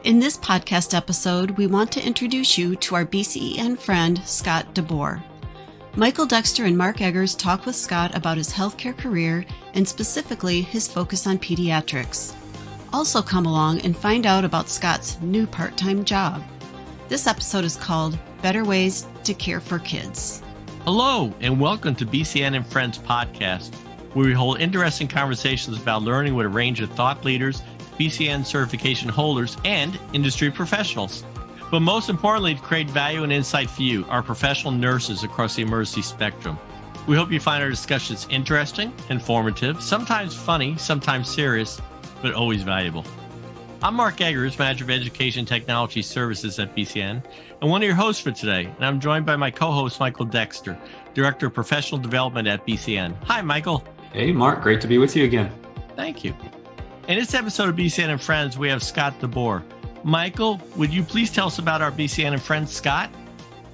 In this podcast episode, we want to introduce you to our BCEN friend, Scott DeBoer. Michael Dexter and Mark Eggers talk with Scott about his healthcare career and specifically his focus on pediatrics. Also come along and find out about Scott's new part-time job. This episode is called Better Ways to Care for Kids. Hello, and welcome to BCEN and Friends podcast, where we hold interesting conversations about learning with a range of thought leaders, BCEN certification holders, and industry professionals. But most importantly, to create value and insight for you, our professional nurses across the emergency spectrum. We hope you find our discussions interesting, informative, sometimes funny, sometimes serious, but always valuable. I'm Mark Eggers, Manager of Education Technology Services at BCEN, and one of your hosts for today. And I'm joined by my co-host, Michael Dexter, Director of Professional Development at BCEN. Hi, Michael. Hey, Mark. Great to be with you again. Thank you. In this episode of BCEN and Friends, we have Scott DeBoer. Michael, would you please tell us about our BCEN and Friends, Scott?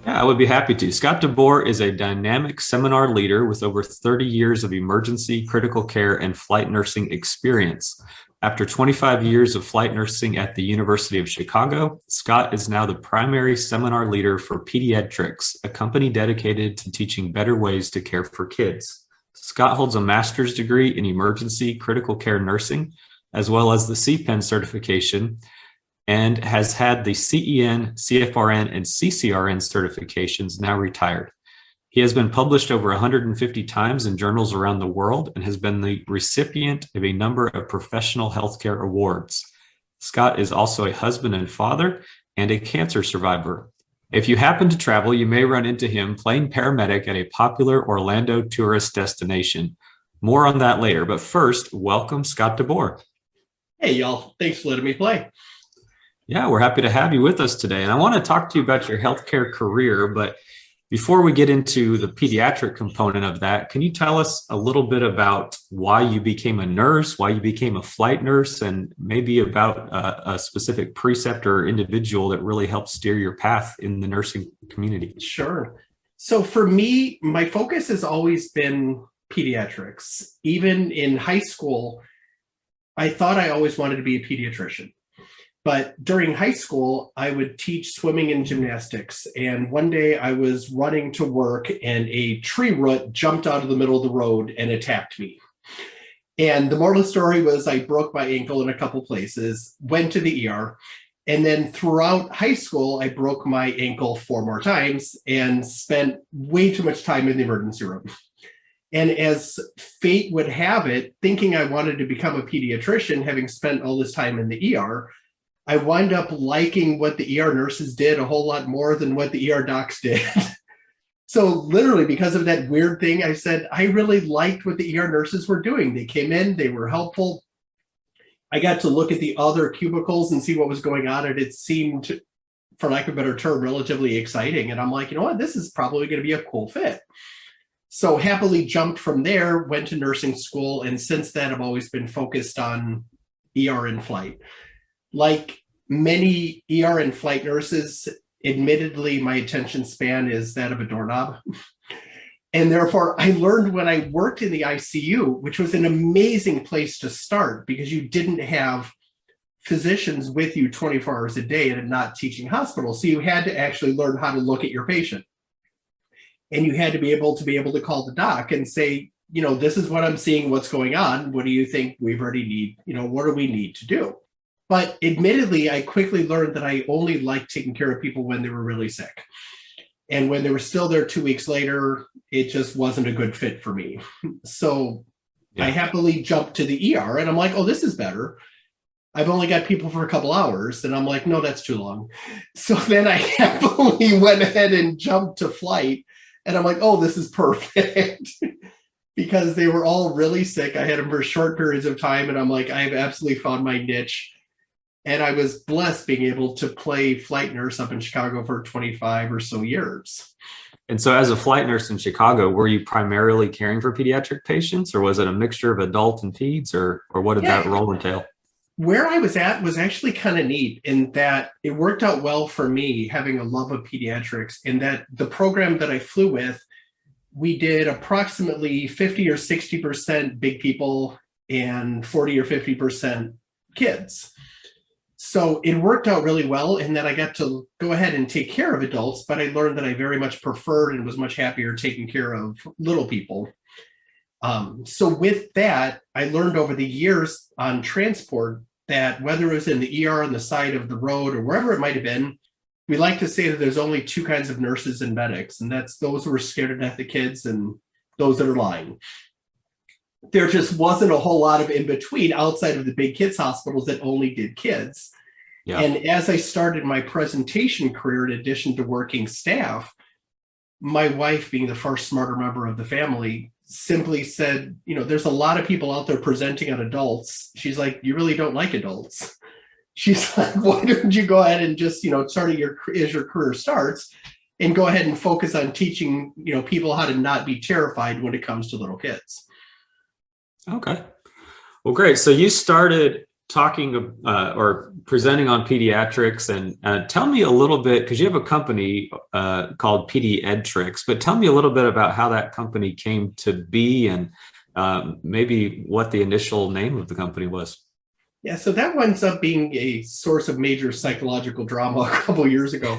Yeah, I would be happy to. Scott DeBoer is a dynamic seminar leader with over 30 years of emergency, critical care, and flight nursing experience. After 25 years of flight nursing at the University of Chicago, Scott is now the primary seminar leader for Pedi-Ed-Trics, a company dedicated to teaching better ways to care for kids. Scott holds a master's degree in emergency critical care nursing, as well as the CPEN certification, and has had the CEN, CFRN, and CCRN certifications, now retired. He has been published over 150 times in journals around the world and has been the recipient of a number of professional healthcare awards. Scott is also a husband and father and a cancer survivor. If you happen to travel, you may run into him playing paramedic at a popular Orlando tourist destination. More on that later, but first, welcome Scott DeBoer. Hey, y'all. Thanks for letting me play. Yeah, we're happy to have you with us today. And I want to talk to you about your healthcare career, but before we get into the pediatric component of that, can you tell us a little bit about why you became a nurse, why you became a flight nurse, and maybe about a specific precept or individual that really helped steer your path in the nursing community? Sure. So for me, my focus has always been pediatrics. Even in high school, I thought I always wanted to be a pediatrician. But during high school, I would teach swimming and gymnastics. And one day I was running to work and a tree root jumped out of the middle of the road and attacked me. And the moral of the story was I broke my ankle in a couple places, went to the ER, and then throughout high school, I broke my ankle 4 more times and spent way too much time in the emergency room. And as fate would have it, thinking I wanted to become a pediatrician, having spent all this time in the ER, I wound up liking what the ER nurses did a whole lot more than what the ER docs did. So literally because of that weird thing, I said, I really liked what the ER nurses were doing. They came in, they were helpful. I got to look at the other cubicles and see what was going on. And it seemed, for lack of a better term, relatively exciting. And I'm like, you know what, this is probably going to be a cool fit. So happily jumped from there, went to nursing school. And since then, I've always been focused on ER and flight. Like many ER and flight nurses, admittedly, my attention span is that of a doorknob. And therefore, I learned when I worked in the ICU, which was an amazing place to start because you didn't have physicians with you 24 hours a day and not teaching hospitals. So you had to actually learn how to look at your patient. And you had to be able to call the doc and say, you know, this is what I'm seeing, what's going on. What do you think we already need? You know, what do we need to do? But admittedly, I quickly learned that I only liked taking care of people when they were really sick. And when they were still there 2 weeks later, it just wasn't a good fit for me. So I happily jumped to the ER and I'm like, oh, this is better. I've only got people for a couple hours. And I'm like, no, that's too long. So then I happily went ahead and jumped to flight. And I'm like, oh, this is perfect. Because they were all really sick. I had them for short periods of time. And I'm like, I've absolutely found my niche. And I was blessed being able to play flight nurse up in Chicago for 25 or so years. And so as a flight nurse in Chicago, were you primarily caring for pediatric patients, or was it a mixture of adult and peds, or what did that role entail? Where I was at was actually kind of neat in that it worked out well for me having a love of pediatrics, in that the program that I flew with, we did approximately 50 or 60% big people and 40 or 50% kids. So it worked out really well, and then I got to go ahead and take care of adults, but I learned that I very much preferred and was much happier taking care of little people. So with that, I learned over the years on transport that whether it was in the ER on the side of the road or wherever it might have been, we like to say that there's only two kinds of nurses and medics, and that's those who are scared to death of kids and those that are lying. There just wasn't a whole lot of in between outside of the big kids hospitals that only did kids. Yeah. And as I started my presentation career, in addition to working staff, my wife, being the first smarter member of the family, simply said, there's a lot of people out there presenting on adults. She's like, you really don't like adults. She's like, why don't you go ahead and just, start as your career starts and go ahead and focus on teaching, people how to not be terrified when it comes to little kids. Okay. Well, great. So you started talking or presenting on pediatrics, and tell me a little bit, because you have a company called Pedi-Ed-Trics, but tell me a little bit about how that company came to be and maybe what the initial name of the company was. Yeah, so that winds up being a source of major psychological drama a couple of years ago.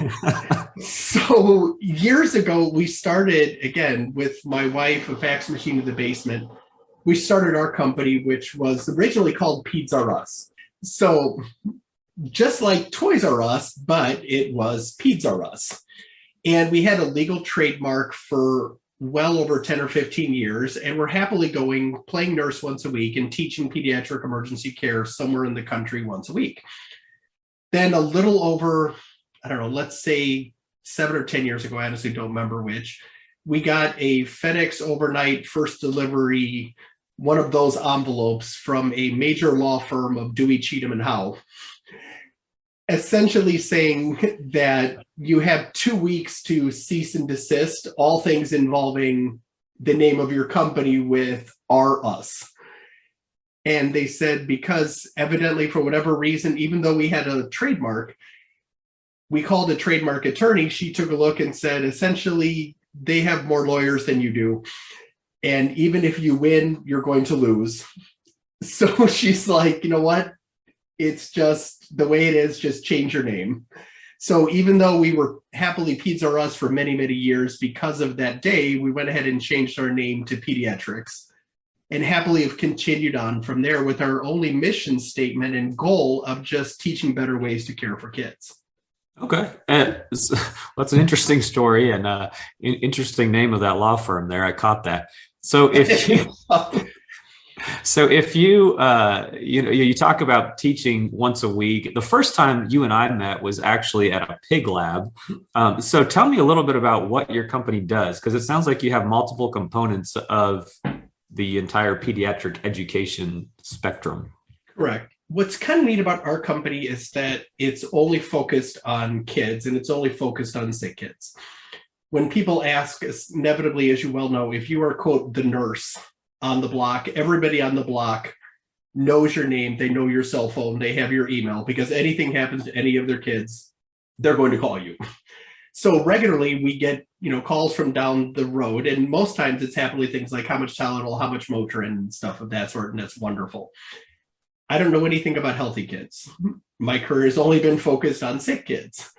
So years ago, we started, again, with my wife, a fax machine in the basement. We started our company, which was originally called Peds R Us. So just like Toys R Us, but it was Peds R Us. And we had a legal trademark for well over 10 or 15 years, and we're happily going, playing nurse once a week and teaching pediatric emergency care somewhere in the country once a week. Then a little over, let's say 7 or 10 years ago, I honestly don't remember which, we got a FedEx overnight first delivery, one of those envelopes from a major law firm of Dewey, Cheatham and Howe, essentially saying that you have 2 weeks to cease and desist all things involving the name of your company with R Us. And they said, because evidently for whatever reason, even though we had a trademark, we called a trademark attorney. She took a look and said, essentially, they have more lawyers than you do. And even if you win, you're going to lose. So she's like, you know what? It's just the way it is, just change your name. So even though we were happily Peds R Us for many, many years, because of that day, we went ahead and changed our name to Pedi-Ed-Trics and happily have continued on from there with our only mission statement and goal of just teaching better ways to care for kids. Okay. And that's an interesting story and interesting name of that law firm there. I caught that. So if you, you talk about teaching once a week, the first time you and I met was actually at a pig lab. So tell me a little bit about what your company does, because it sounds like you have multiple components of the entire pediatric education spectrum. Correct. What's kind of neat about our company is that it's only focused on kids, and it's only focused on sick kids. When people ask, inevitably, as you well know, if you are, quote, the nurse on the block, everybody on the block knows your name, they know your cell phone, they have your email, because anything happens to any of their kids, they're going to call you. So regularly we get, calls from down the road, and most times it's happily things like how much Tylenol, how much Motrin, and stuff of that sort, and that's wonderful. I don't know anything about healthy kids. My career has only been focused on sick kids.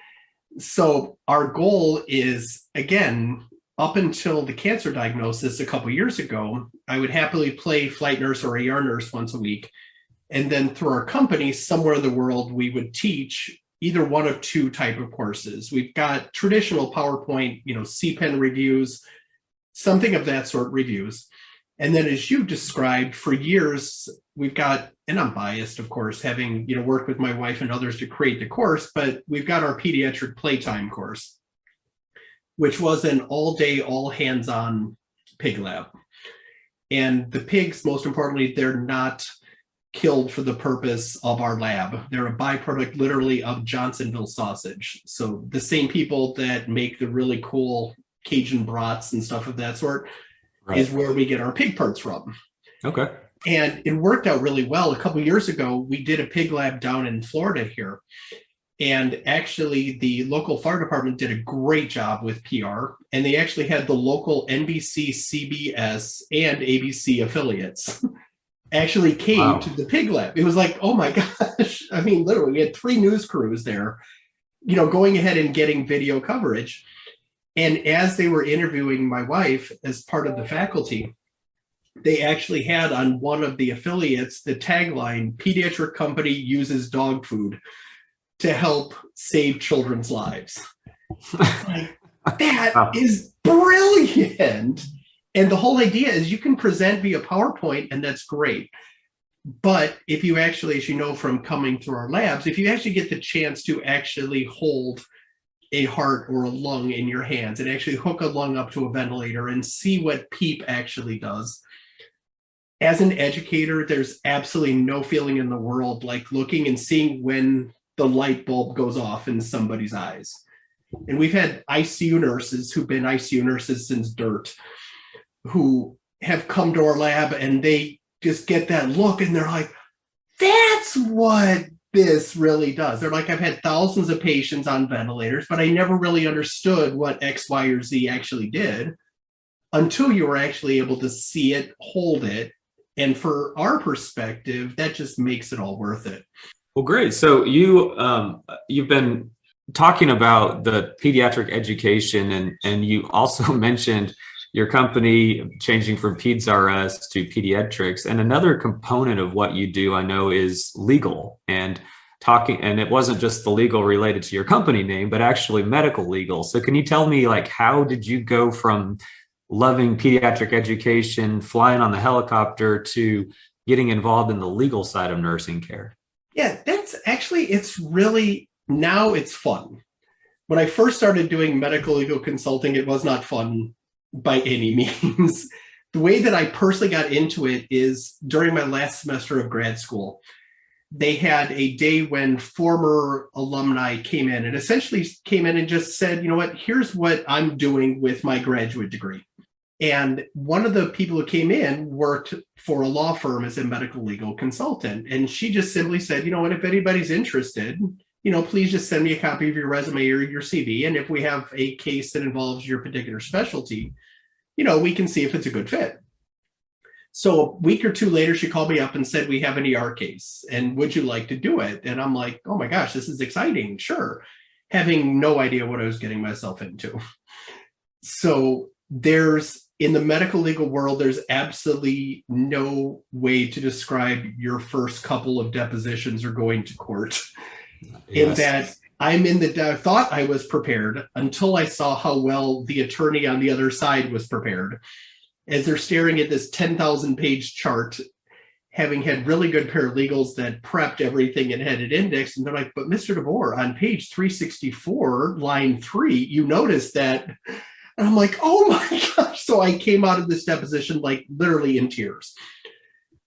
So our goal is, again, up until the cancer diagnosis a couple years ago, I would happily play flight nurse or ER nurse once a week. And then through our company, somewhere in the world, we would teach either one of two type of courses. We've got traditional PowerPoint, CPEN reviews, something of that sort reviews. And then as you described, for years, we've got, and I'm biased, of course, having worked with my wife and others to create the course, but we've got our pediatric playtime course, which was an all-day, all-hands-on pig lab. And the pigs, most importantly, they're not killed for the purpose of our lab. They're a byproduct, literally, of Johnsonville sausage. So the same people that make the really cool Cajun brats and stuff of that sort is where we get our pig parts from. Okay. And it worked out really well. A couple of years ago, we did a pig lab down in Florida here. And actually, the local fire department did a great job with PR. And they actually had the local NBC, CBS, and ABC affiliates actually came Wow. to the pig lab. It was like, oh my gosh. I mean, literally, we had 3 news crews there, going ahead and getting video coverage. And as they were interviewing my wife as part of the faculty, they actually had on one of the affiliates the tagline, "Pediatric company uses dog food to help save children's lives." Like, that is brilliant. And the whole idea is you can present via PowerPoint, and that's great. But if you actually, as you know from coming through our labs, if you actually get the chance to actually hold a heart or a lung in your hands and actually hook a lung up to a ventilator and see what PEEP actually does, as an educator, there's absolutely no feeling in the world like looking and seeing when the light bulb goes off in somebody's eyes. And we've had ICU nurses who've been ICU nurses since dirt, who have come to our lab and they just get that look and they're like, that's what this really does. They're like, I've had thousands of patients on ventilators, but I never really understood what X, Y, or Z actually did until you were actually able to see it, hold it. And for our perspective, that just makes it all worth it. Well, great. So you've been talking about the pediatric education, and you also mentioned your company changing from PedsRS to Pedi-Ed-Trics. And another component of what you do, I know, is legal and talking. And it wasn't just the legal related to your company name, but actually medical legal. So can you tell me, like, how did you go from loving pediatric education, flying on the helicopter, to getting involved in the legal side of nursing care? Yeah, that's actually, it's really, now it's fun. When I first started doing medical legal consulting, it was not fun by any means. The way that I personally got into it is during my last semester of grad school, they had a day when former alumni came in and essentially came in and just said, you know what, here's what I'm doing with my graduate degree. And one of the people who came in worked for a law firm as a medical legal consultant. And she just simply said, you know what, if anybody's interested, please just send me a copy of your resume or your CV. And if we have a case that involves your particular specialty, we can see if it's a good fit. So a week or two later, she called me up and said, we have an ER case, and would you like to do it? And I'm like, oh my gosh, this is exciting. Sure. Having no idea what I was getting myself into. So in the medical legal world, there's absolutely no way to describe your first couple of depositions or going to court. Yes. In that I thought I was prepared until I saw how well the attorney on the other side was prepared. As they're staring at this 10,000 page chart, having had really good paralegals that prepped everything and had it indexed. And they're like, but Mr. DeBoer, on page 364, line 3, you notice that. And I'm like, oh my gosh. So I came out of this deposition like literally in tears.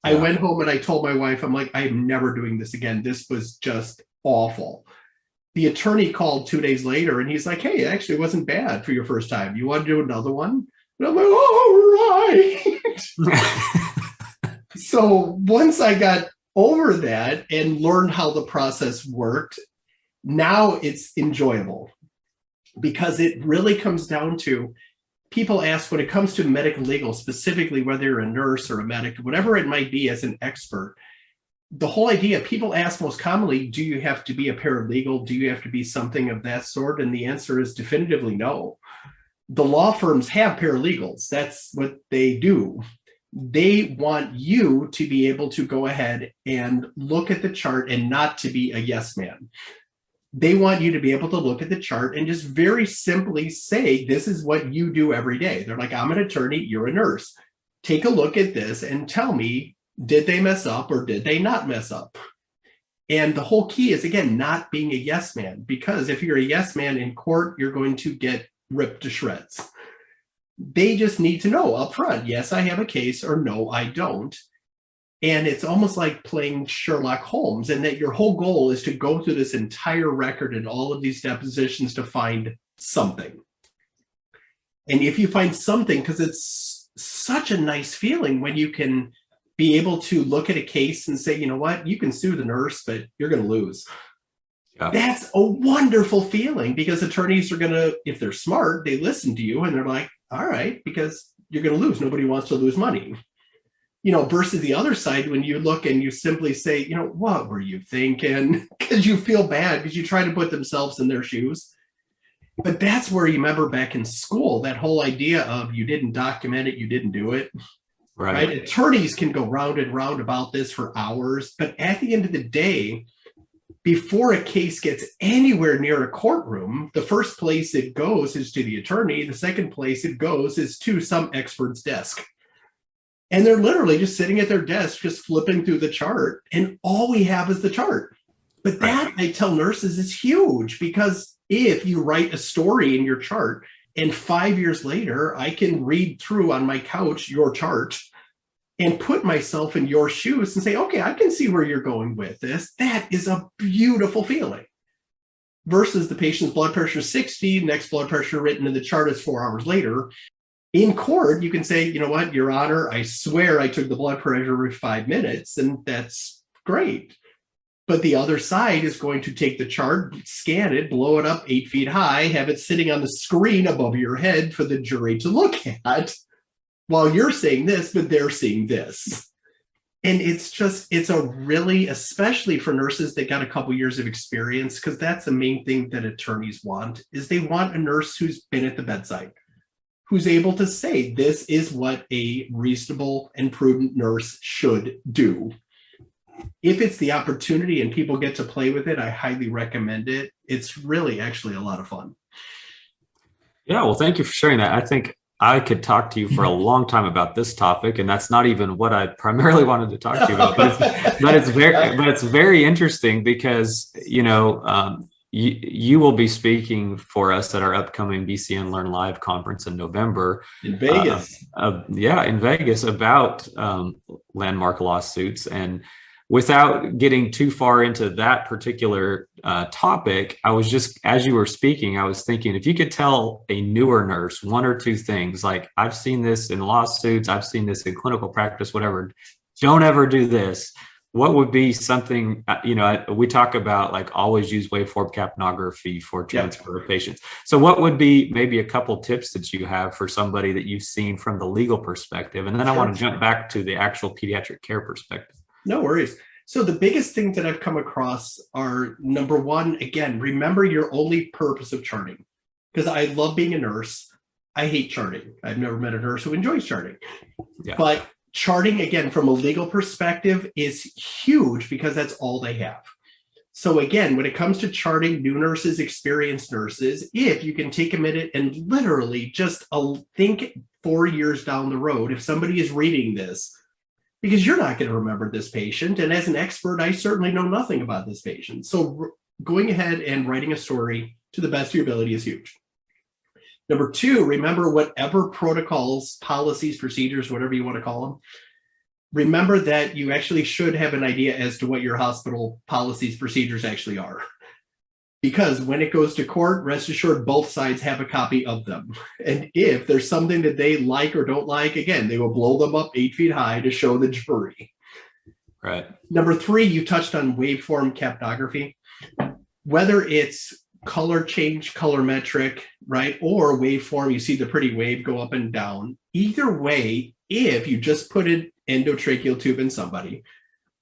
Yeah. I went home and I told my wife, I'm like, I'm never doing this again. This was just awful. The attorney called 2 days later and he's like, hey, it actually wasn't bad for your first time. You want to do another one? And I'm like, all right. So once I got over that and learned how the process worked, now it's enjoyable. Because it really comes down to, people ask when it comes to medical legal, specifically whether you're a nurse or a medic, whatever it might be as an expert, the whole idea, people ask most commonly, do you have to be a paralegal? Do you have to be something of that sort? And the answer is definitively no. The law firms have paralegals. That's what they do. They want you to be able to go ahead and look at the chart and not to be a yes man. They want you to be able to look at the chart and just very simply say, this is what you do every day. They're like, I'm an attorney, you're a nurse. Take a look at this and tell me, did they mess up or did they not mess up? And the whole key is, again, not being a yes man, because if you're a yes man in court, you're going to get ripped to shreds. They just need to know up front, yes, I have a case, or no, I don't. And it's almost like playing Sherlock Holmes, and that your whole goal is to go through this entire record and all of these depositions to find something. And if you find something, because it's such a nice feeling when you can be able to look at a case and say, you know what, you can sue the nurse, but you're going to lose. Yeah. That's a wonderful feeling, because attorneys are going to, if they're smart, they listen to you and they're like, all right, because you're going to lose. Nobody wants to lose money. versus the other side, when you look and you simply say, what were you thinking? Because you feel bad because you try to put themselves in their shoes. But that's where you remember back in school, that whole idea of you didn't document it, you didn't do it. Right? Attorneys can go round and round about this for hours, but at the end of the day, before a case gets anywhere near a courtroom, the first place it goes is to the attorney. The second place it goes is to some expert's desk. And they're literally just sitting at their desk, just flipping through the chart. And all we have is the chart. But that, I tell nurses, is huge, because if you write a story in your chart and 5 years later, I can read through on my couch your chart and put myself in your shoes and say, okay, I can see where you're going with this. That is a beautiful feeling. Versus the patient's blood pressure is 60, next blood pressure written in the chart is 4 hours later. In court, you can say, you know what, Your Honor, I swear I took the blood pressure for 5 minutes, and that's great. But the other side is going to take the chart, scan it, blow it up 8 feet high, have it sitting on the screen above your head for the jury to look at, while you're saying this, but they're seeing this. And it's a really, especially for nurses that got a couple years of experience, because that's the main thing that attorneys want, is they want a nurse who's been at the bedside, who's able to say, this is what a reasonable and prudent nurse should do. If it's the opportunity and people get to play with it, I highly recommend it. It's really actually a lot of fun. Yeah, well, thank you for sharing that. I think I could talk to you for a long time about this topic, and that's not even what I primarily wanted to talk to you about. But it's very interesting because you will be speaking for us at our upcoming BCN Learn Live conference in November in Vegas. In Vegas, about landmark lawsuits. And without getting too far into that particular topic, I was just, as you were speaking, I was thinking, if you could tell a newer nurse one or two things, like, I've seen this in lawsuits, I've seen this in clinical practice, whatever, don't ever do this. What would be something, we talk about, like, always use waveform capnography for transfer of patients. So what would be maybe a couple tips that you have for somebody that you've seen from the legal perspective? And then I want to jump back to the actual pediatric care perspective. No worries. So the biggest thing that I've come across are, number one, again, remember your only purpose of charting. Because I love being a nurse. I hate charting. I've never met a nurse who enjoys charting. Yeah. But charting, again, from a legal perspective, is huge because that's all they have. So again, when it comes to charting new nurses, experienced nurses, if you can take a minute and literally just think 4 years down the road, if somebody is reading this, because you're not going to remember this patient. And as an expert, I certainly know nothing about this patient. So going ahead and writing a story to the best of your ability is huge. Number two, remember whatever protocols, policies, procedures, whatever you want to call them, remember that you actually should have an idea as to what your hospital policies, procedures actually are. Because when it goes to court, rest assured, both sides have a copy of them. And if there's something that they like or don't like, again, they will blow them up 8 feet high to show the jury. Right. Number three, you touched on waveform capnography. Whether it's color change, colorimetric, right, or waveform, you see the pretty wave go up and down. Either way, if you just put an endotracheal tube in somebody,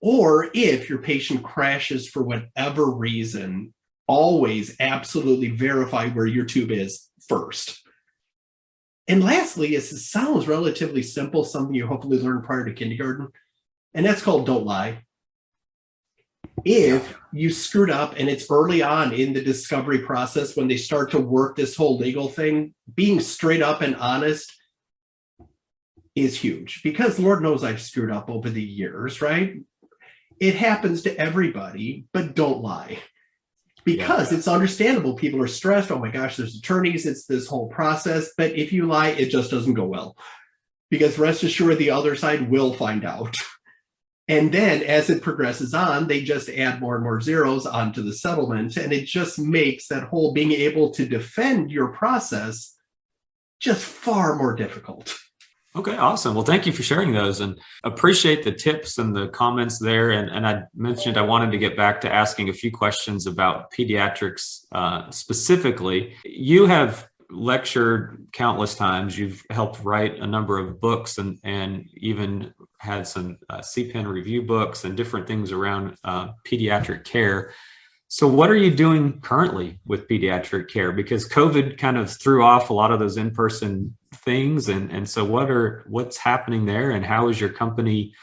or if your patient crashes for whatever reason, always absolutely verify where your tube is first. And lastly, it sounds relatively simple, something you hopefully learned prior to kindergarten, and that's called don't lie. If you screwed up and it's early on in the discovery process when they start to work this whole legal thing, being straight up and honest is huge, because Lord knows I've screwed up over the years, right? It happens to everybody, but don't lie. Because it's understandable. People are stressed. Oh my gosh, there's attorneys. It's this whole process. But if you lie, it just doesn't go well. Because rest assured, the other side will find out. And then as it progresses on, they just add more and more zeros onto the settlement. And it just makes that whole being able to defend your process just far more difficult. Okay, awesome. Well, thank you for sharing those, and appreciate the tips and the comments there. And I mentioned I wanted to get back to asking a few questions about pediatrics specifically. You have lectured countless times. You've helped write a number of books and even had some CPEN review books and different things around pediatric care. So what are you doing currently with pediatric care? Because COVID kind of threw off a lot of those in-person things. And so what's happening there, and how is your company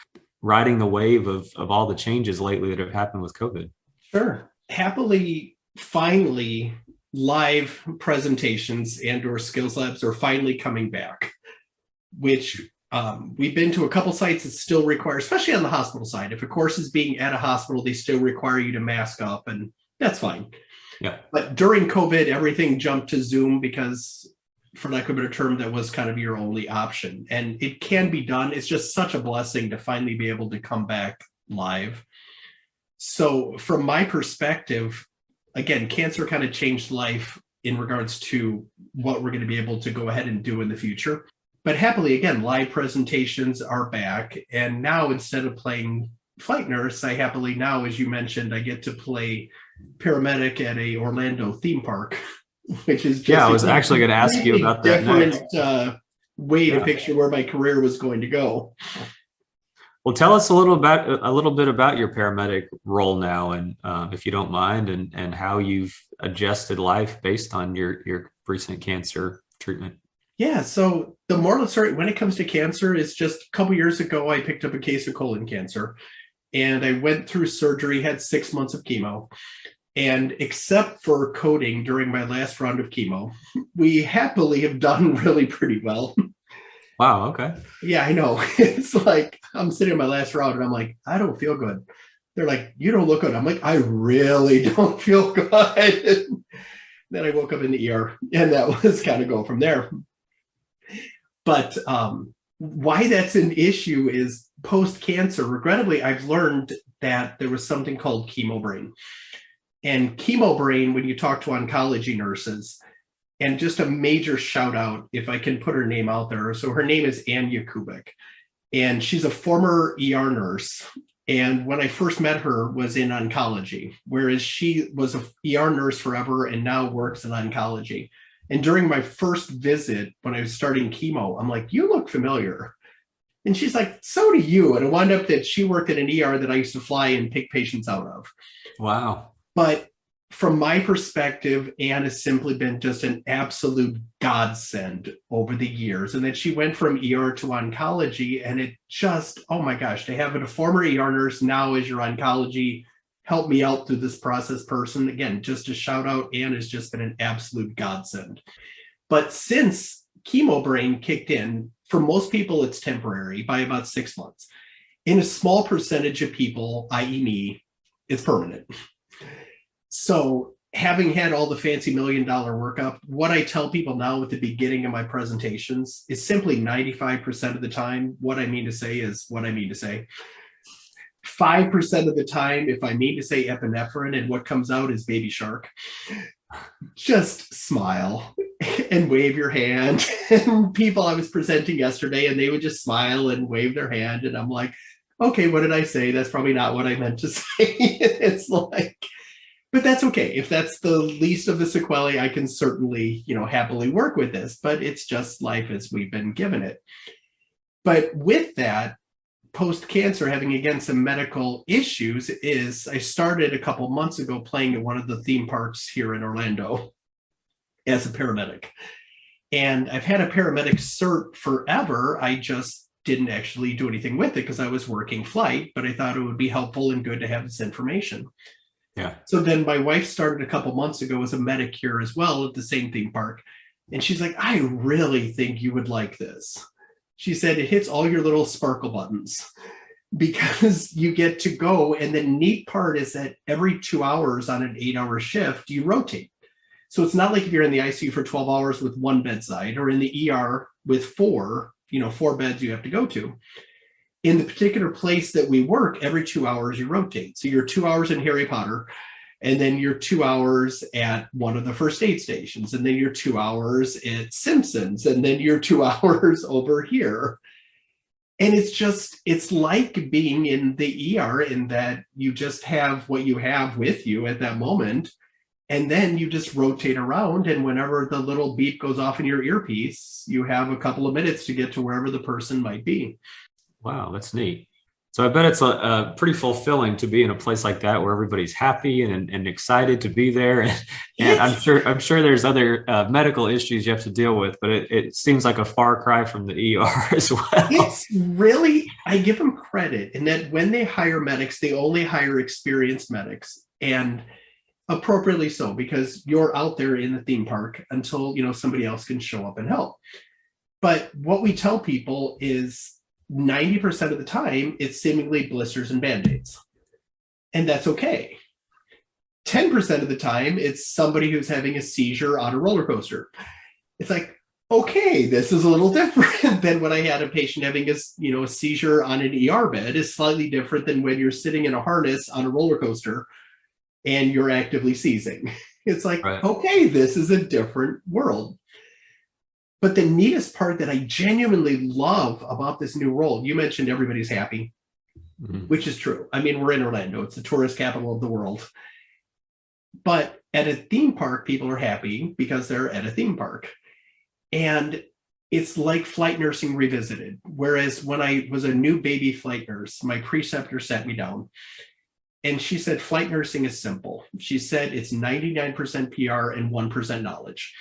riding the wave of all the changes lately that have happened with COVID? Sure. Happily, finally, live presentations and or skills labs are finally coming back, which we've been to a couple sites that still require, especially on the hospital side, if a course is being at a hospital, they still require you to mask up, and that's fine. Yeah. But during COVID, everything jumped to Zoom because, for lack of a better term, that was kind of your only option. And it can be done. It's just such a blessing to finally be able to come back live. So from my perspective, again, cancer kind of changed life in regards to what we're going to be able to go ahead and do in the future. But happily, again, live presentations are back. And now, instead of playing flight nurse, I happily now, as you mentioned, I get to play paramedic at a Orlando theme park, which is just I was actually going to ask you about that different way to picture where my career was going to go. Well, tell us a little bit about your paramedic role now, and if you don't mind, and how you've adjusted life based on your recent cancer treatment. Yeah, so the moral of the story when it comes to cancer is just a couple years ago, I picked up a case of colon cancer, and I went through surgery, had 6 months of chemo. And except for coding during my last round of chemo, we happily have done really pretty well. Wow, okay. Yeah, I know. It's like I'm sitting in my last round and I'm like, I don't feel good. They're like, you don't look good. I'm like, I really don't feel good. Then I woke up in the ER, and that was kind of go from there. But why that's an issue is post-cancer, regrettably, I've learned that there was something called chemo brain. And chemo brain, when you talk to oncology nurses, and just a major shout out, if I can put her name out there. So her name is Anya Kubik, and she's a former ER nurse. And when I first met her was in oncology, whereas she was a ER nurse forever and now works in oncology. And during my first visit, when I was starting chemo, I'm like, you look familiar. And she's like, so do you. And it wound up that she worked at an ER that I used to fly and pick patients out of. Wow. But from my perspective, Anne has simply been just an absolute godsend over the years. And then she went from ER to oncology, and it just, oh my gosh, to have a former ER nurse now as your oncology help me out through this process person. Again, just a shout out, Anne has just been an absolute godsend. But since chemo brain kicked in, for most people, it's temporary by about 6 months. In a small percentage of people, i.e. me, it's permanent. So having had all the fancy $1 million workup, what I tell people now at the beginning of my presentations is simply 95% of the time, what I mean to say is what I mean to say. 5% of the time, if I mean to say epinephrine and what comes out is baby shark, just smile and wave your hand. And people I was presenting yesterday, and they would just smile and wave their hand. And I'm like, okay, what did I say? That's probably not what I meant to say. It's like, but that's okay. If that's the least of the sequelae, I can certainly, happily work with this, but it's just life as we've been given it. But with that, post-cancer, having again some medical issues, is I started a couple months ago playing at one of the theme parks here in Orlando as a paramedic. And I've had a paramedic cert forever. I just didn't actually do anything with it because I was working flight, but I thought it would be helpful and good to have this information. Yeah. So then my wife started a couple months ago as a medic here as well at the same theme park. And she's like, I really think you would like this. She said, it hits all your little sparkle buttons because you get to go. And the neat part is that every 2 hours on an 8-hour shift, you rotate. So it's not like if you're in the ICU for 12 hours with one bedside, or in the ER with four beds you have to go to. In the particular place that we work, every 2 hours you rotate. So you're 2 hours in Harry Potter, and then you're 2 hours at one of the first aid stations, and then you're 2 hours at Simpsons, and then you're 2 hours over here. And it's like being in the ER in that you just have what you have with you at that moment, and then you just rotate around, and whenever the little beep goes off in your earpiece, you have a couple of minutes to get to wherever the person might be. Wow, that's neat. So I bet it's pretty fulfilling to be in a place like that where everybody's happy and excited to be there. And I'm sure there's other medical issues you have to deal with, but it seems like a far cry from the ER as well. It's really, I give them credit in that when they hire medics, they only hire experienced medics, and appropriately so, because you're out there in the theme park until, somebody else can show up and help. But what we tell people is 90% of the time, it's seemingly blisters and Band-Aids. And that's okay. 10% of the time, it's somebody who's having a seizure on a roller coaster. It's like, okay, this is a little different than when I had a patient having a seizure on an ER bed. Is slightly different than when you're sitting in a harness on a roller coaster and you're actively seizing. It's like, right. Okay, this is a different world. But the neatest part that I genuinely love about this new role, you mentioned everybody's happy, which is true. I mean, we're in Orlando. It's the tourist capital of the world. But at a theme park, people are happy because they're at a theme park. And it's like flight nursing revisited. Whereas when I was a new baby flight nurse, my preceptor sat me down and she said, flight nursing is simple. She said, it's 99% PR and 1% knowledge.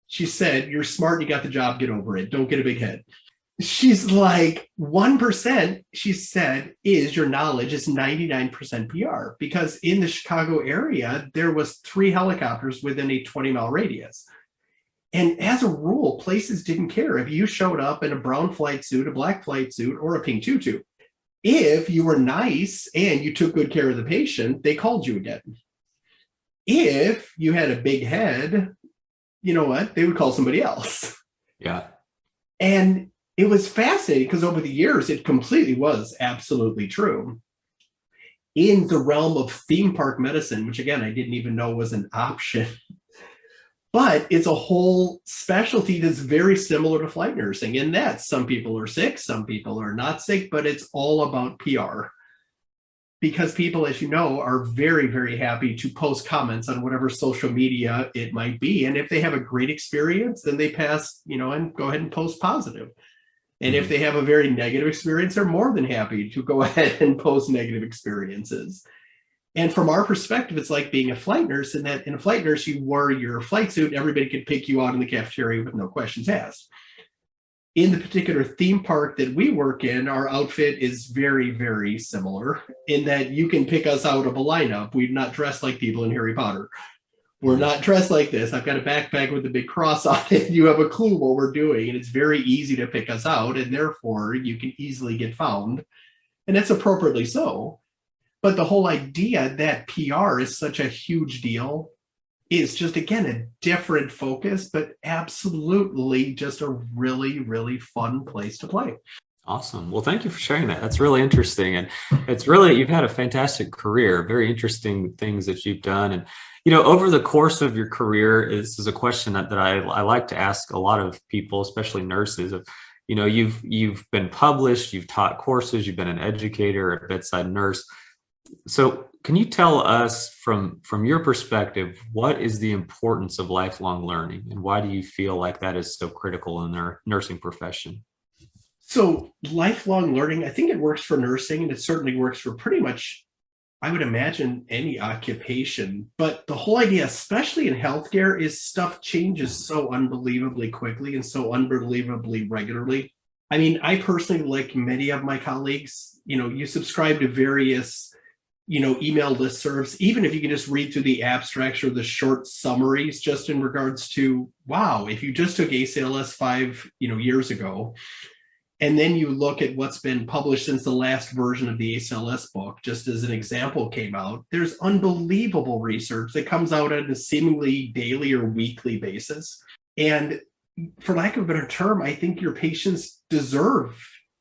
She said, you're smart, you got the job, get over it. Don't get a big head. She's like, 1%, she said, is your knowledge is 99% PR. Because in the Chicago area, there was 3 helicopters within a 20-mile radius. And as a rule, places didn't care if you showed up in a brown flight suit, a black flight suit, or a pink tutu. If you were nice and you took good care of the patient, they called you again. If you had a big head, you know what? They would call somebody else. Yeah. And it was fascinating because over the years, it completely was absolutely true. In the realm of theme park medicine, which again, I didn't even know was an option, but it's a whole specialty that's very similar to flight nursing. In that some people are sick, some people are not sick, but it's all about PR. Because people, as you know, are very, very happy to post comments on whatever social media it might be. And if they have a great experience, then they pass, and go ahead and post positive. And if they have a very negative experience, they're more than happy to go ahead and post negative experiences. And from our perspective, it's like being a flight nurse, in that in a flight nurse, you wore your flight suit, everybody could pick you out in the cafeteria with no questions asked. In the particular theme park that we work in, our outfit is very, very similar in that you can pick us out of a lineup. We're not dressed like people in Harry Potter. We're not dressed like this. I've got a backpack with a big cross on it. You have a clue what we're doing, and it's very easy to pick us out, and therefore you can easily get found. And that's appropriately so. But the whole idea that PR is such a huge deal is just, again, a different focus, but absolutely just a really, really fun place to play. Awesome. Well, thank you for sharing that. That's really interesting. And it's really, you've had a fantastic career, very interesting things that you've done. And, over the course of your career, this is a question that I like to ask a lot of people, especially nurses. You've been published, you've taught courses, you've been an educator, a bedside nurse. So can you tell us from your perspective, what is the importance of lifelong learning, and why do you feel like that is so critical in their nursing profession? So lifelong learning, I think it works for nursing, and it certainly works for pretty much, I would imagine, any occupation. But the whole idea, especially in healthcare, is stuff changes so unbelievably quickly and so unbelievably regularly. I mean, I personally, like many of my colleagues, you subscribe to various email listservs, even if you can just read through the abstracts or the short summaries, just in regards to, wow, if you just took ACLS 5, years ago, and then you look at what's been published since the last version of the ACLS book, just as an example came out, there's unbelievable research that comes out on a seemingly daily or weekly basis. And for lack of a better term, I think your patients deserve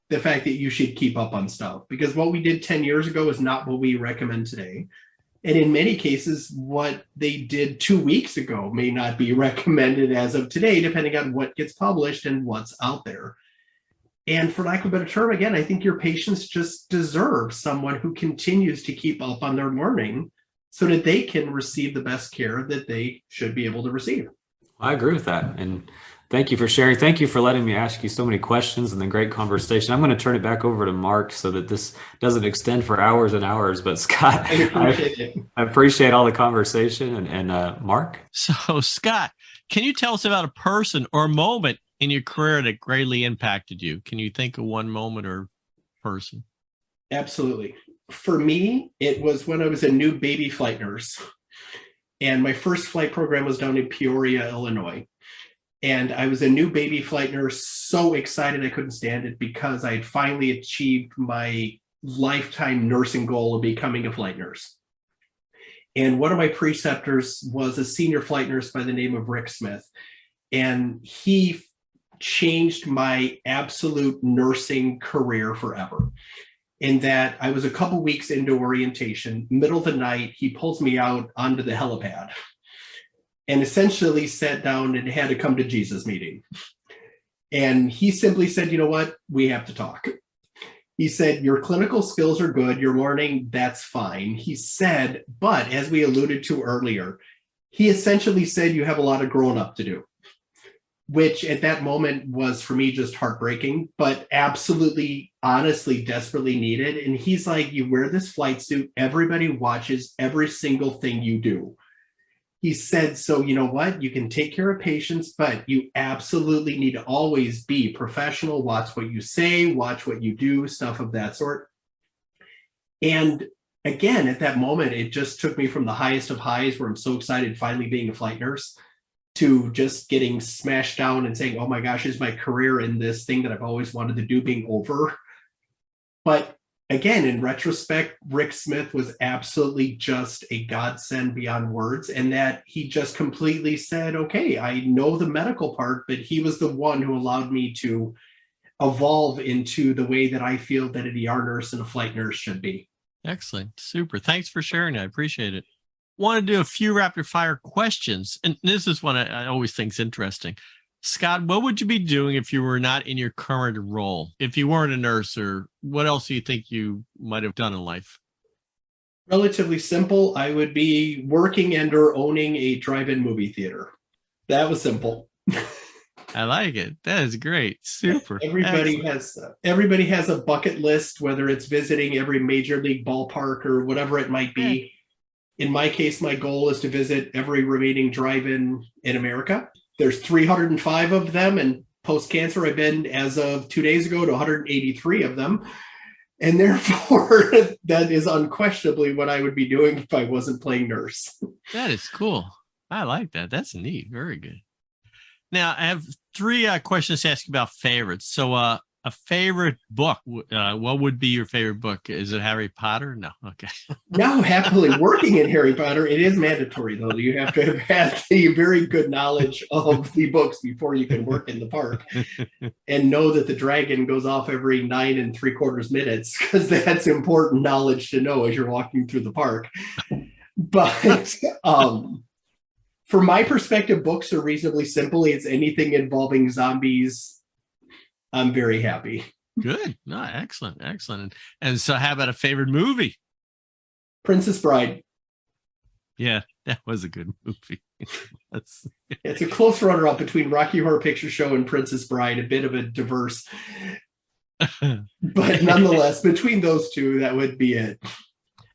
the fact that you should keep up on stuff, because what we did 10 years ago is not what we recommend today. And in many cases, what they did 2 weeks ago may not be recommended as of today, depending on what gets published and what's out there. And for lack of a better term, again, I think your patients just deserve someone who continues to keep up on their learning so that they can receive the best care that they should be able to receive. I agree with that. And Thank you for sharing. Thank you for letting me ask you so many questions and the great conversation. I'm going to turn it back over to Mark so that this doesn't extend for hours and hours. But Scott, I appreciate all the conversation. And Mark? So, Scott, can you tell us about a person or a moment in your career that greatly impacted you? Can you think of one moment or person? Absolutely. For me, it was when I was a new baby flight nurse. And my first flight program was down in Peoria, Illinois. And I was a new baby flight nurse, so excited I couldn't stand it because I had finally achieved my lifetime nursing goal of becoming a flight nurse. And one of my preceptors was a senior flight nurse by the name of Rick Smith. And he changed my absolute nursing career forever. In that I was a couple weeks into orientation, middle of the night, he pulls me out onto the helipad and essentially sat down and had a come to Jesus meeting. And he simply said, you know what, we have to talk. He said, your clinical skills are good, you're learning, that's fine. He said, but as we alluded to earlier, he essentially said, you have a lot of growing up to do, which at that moment was for me just heartbreaking, but absolutely, honestly, desperately needed. And he's like, you wear this flight suit, everybody watches every single thing you do. He said, so you know what, you can take care of patients, but you absolutely need to always be professional, watch what you say, watch what you do, stuff of that sort. And again, at that moment, it just took me from the highest of highs where I'm so excited finally being a flight nurse to just getting smashed down and saying, oh my gosh, is my career in this thing that I've always wanted to do being over? But again, in retrospect, Rick Smith was absolutely just a godsend beyond words, and that he just completely said, okay, I know the medical part, but he was the one who allowed me to evolve into the way that I feel that an ER nurse and a flight nurse should be. Excellent. Super. Thanks for sharing. I appreciate it. Want to do a few rapid fire questions. And this is one I always think is interesting. Scott, what would you be doing if you were not in your current role? If you weren't a nurse, or what else do you think you might have done in life? Relatively simple. I would be working and or owning a drive-in movie theater. That was simple. I like it. That is great. Super. Everybody has a bucket list, whether it's visiting every major league ballpark or whatever it might be. In my case, my goal is to visit every remaining drive-in in America. There's 305 of them, and post-cancer, I've been, as of 2 days ago, to 183 of them. And therefore, that is unquestionably what I would be doing if I wasn't playing nurse. That is cool. I like that. That's neat. Very good. Now, I have three questions to ask you about favorites. So a favorite book, what would be your favorite book? Is it Harry Potter? No. Okay. Now, happily working in Harry Potter, it is mandatory, though. You have to have had the very good knowledge of the books before you can work in the park and know that the dragon goes off every 9 3/4 minutes, because that's important knowledge to know as you're walking through the park. But from my perspective, books are reasonably simple. It's anything involving zombies. I'm very happy. Good. No, excellent. Excellent. And so how about a favorite movie? Princess Bride. Yeah, that was a good movie. It's a close runner-up between Rocky Horror Picture Show and Princess Bride, a bit of a diverse. But nonetheless, between those two, that would be it.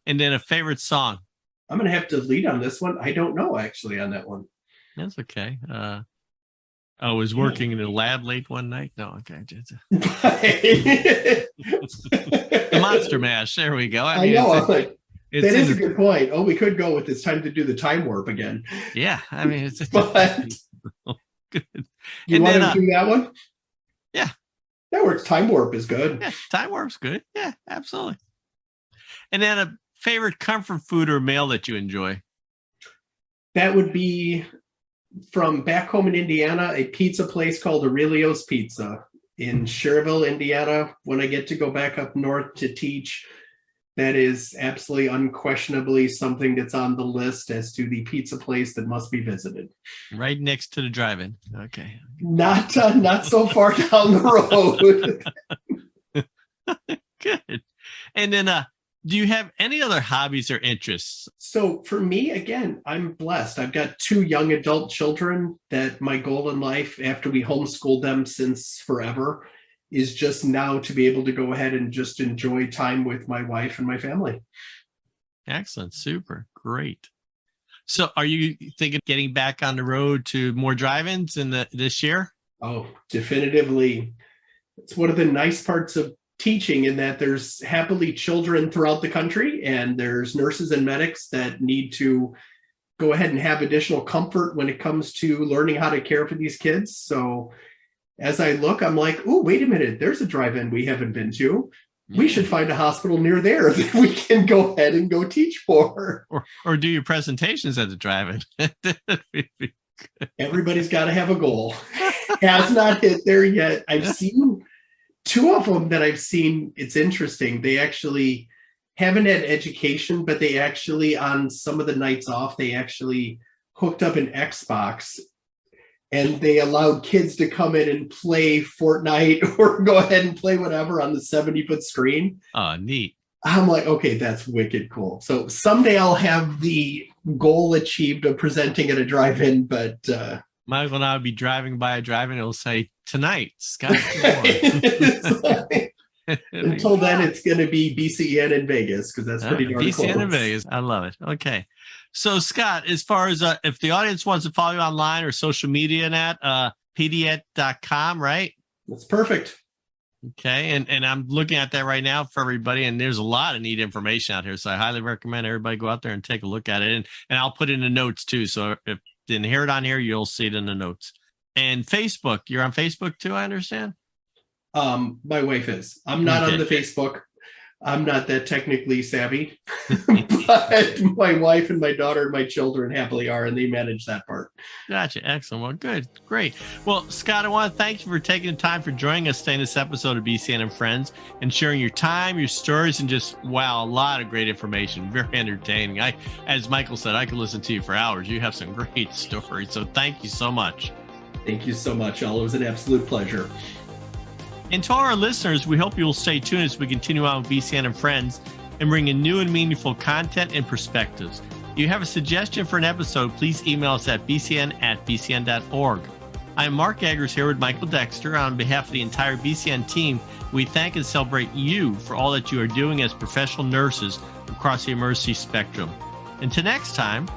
And then a favorite song? I'm going to have to lead on this one. I don't know, actually, on that one. That's okay. I was working in a lab late one night. No, okay. The Monster Mash. There we go. I know. That is a good point. Oh, we could go with it's time to do the time warp again. Yeah. I mean, it's but good. You want to do that one? Yeah. That works. Time warp is good. Yeah, time warp's good. Yeah, absolutely. And then a favorite comfort food or meal that you enjoy? That would be from back home in Indiana, a pizza place called Aurelio's Pizza in Cherville, Indiana. When I get to go back up north to teach, that is absolutely unquestionably something that's on the list as to the pizza place that must be visited. Right next to the drive-in. Okay. Not so far down the road. Good. And then Do you have any other hobbies or interests? So for me, again, I'm blessed. I've got 2 young adult children that my goal in life, after we homeschooled them since forever, is just now to be able to go ahead and just enjoy time with my wife and my family. Excellent. Super. Great. So are you thinking of getting back on the road to more drive-ins this year? Oh, definitively. It's one of the nice parts of teaching, in that there's happily children throughout the country, and there's nurses and medics that need to go ahead and have additional comfort when it comes to learning how to care for these kids. So as I look, I'm like, oh, wait a minute, there's a drive-in we haven't been to. We should find a hospital near there that we can go ahead and go teach for. Or do your presentations at the drive-in. Everybody's got to have a goal. Has not hit there yet. I've seen 2 of them that I've seen. It's interesting. They actually haven't had education, but they actually, on some of the nights off, they actually hooked up an Xbox, and they allowed kids to come in and play Fortnite or go ahead and play whatever on the 70-foot screen. Oh, neat. I'm like, okay, that's wicked cool. So someday I'll have the goal achieved of presenting at a drive-in, but Michael and I will be driving by a drive-in. It'll say, tonight, Scott DeBoer. Until then, it's going to be BCEN in Vegas, because that's pretty darn close. BCEN in Vegas. I love it. Okay. So, Scott, as far as if the audience wants to follow you online or social media and that, Pedi-Ed.com, right? That's perfect. Okay. And I'm looking at that right now for everybody, and there's a lot of neat information out here. So I highly recommend everybody go out there and take a look at it. And I'll put it in the notes too. So if you didn't hear it on here, you'll see it in the notes. And Facebook, you're on Facebook too, I understand? My wife is. I'm not on the Facebook. I'm not that technically savvy, but my wife and my daughter and my children happily are, and they manage that part. Gotcha. Excellent. Well, good. Great. Well, Scott, I want to thank you for taking the time for joining us today in this episode of BCEN and Friends and sharing your time, your stories, and just, wow, a lot of great information. Very entertaining. As Michael said, I could listen to you for hours. You have some great stories. So thank you so much. Thank you so much, Al. It was an absolute pleasure. And to all our listeners, we hope you will stay tuned as we continue on with BCEN and Friends and bring in new and meaningful content and perspectives. If you have a suggestion for an episode, please email us at bcn@bcn.org. I'm Mark Eggers here with Michael Dexter. On behalf of the entire BCEN team, we thank and celebrate you for all that you are doing as professional nurses across the emergency spectrum. Until next time,